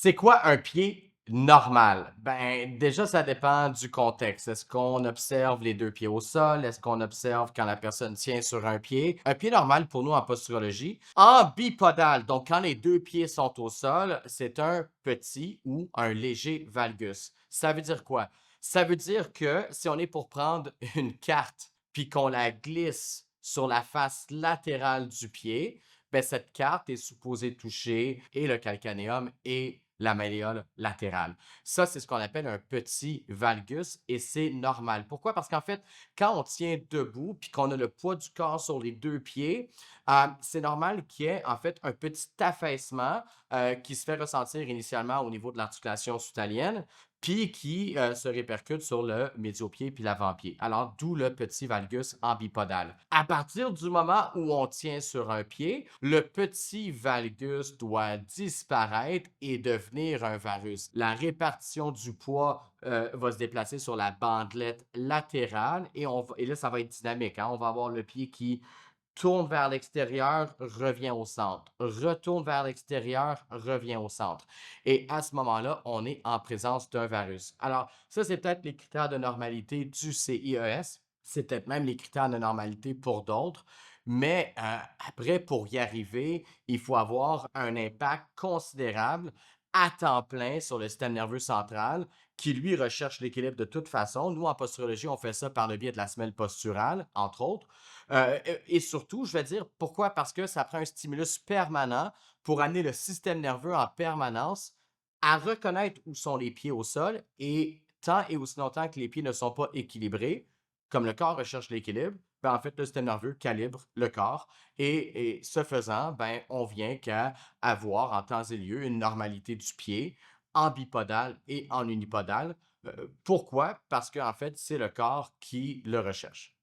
C'est quoi un pied normal? Ben, déjà, ça dépend du contexte. Est-ce qu'on observe les 2 pieds au sol? Est-ce qu'on observe quand la personne tient sur un pied? Un pied normal pour nous en posturologie. En bipodal, donc quand les 2 pieds sont au sol, c'est un petit ou un léger valgus. Ça veut dire quoi? Ça veut dire que si on est pour prendre une carte puis qu'on la glisse sur la face latérale du pied, ben, cette carte est supposée toucher et le calcanéum et la malléole latérale. Ça, c'est ce qu'on appelle un petit valgus et c'est normal. Pourquoi? Parce qu'en fait, quand on tient debout puis qu'on a le poids du corps sur les 2 pieds, c'est normal qu'il y ait en fait un petit affaissement qui se fait ressentir initialement au niveau de l'articulation soutalienne puis qui se répercute sur le médio-pied puis l'avant-pied. Alors, d'où le petit valgus ambipodal. À partir du moment où on tient sur un pied, le petit valgus doit disparaître et devenir un varus. La répartition du poids va se déplacer sur la bandelette latérale et là, ça va être dynamique, hein. On va avoir le pied qui tourne vers l'extérieur, revient au centre, retourne vers l'extérieur, revient au centre. Et à ce moment-là, on est en présence d'un varus. Alors, ça, c'est peut-être les critères de normalité du CIES. C'est peut-être même les critères de normalité pour d'autres. Mais après, pour y arriver, il faut avoir un impact considérable à temps plein sur le système nerveux central qui, lui, recherche l'équilibre de toute façon. Nous, en posturologie, on fait ça par le biais de la semelle posturale, entre autres. Et surtout, je vais dire pourquoi? Parce que ça prend un stimulus permanent pour amener le système nerveux en permanence à reconnaître où sont les pieds au sol et tant et aussi longtemps que les pieds ne sont pas équilibrés, comme le corps recherche l'équilibre, ben en fait, le système nerveux calibre le corps et ce faisant, ben, on vient qu'à avoir en temps et lieu une normalité du pied en bipodal et en unipodal. Pourquoi? Parce qu'en fait, c'est le corps qui le recherche.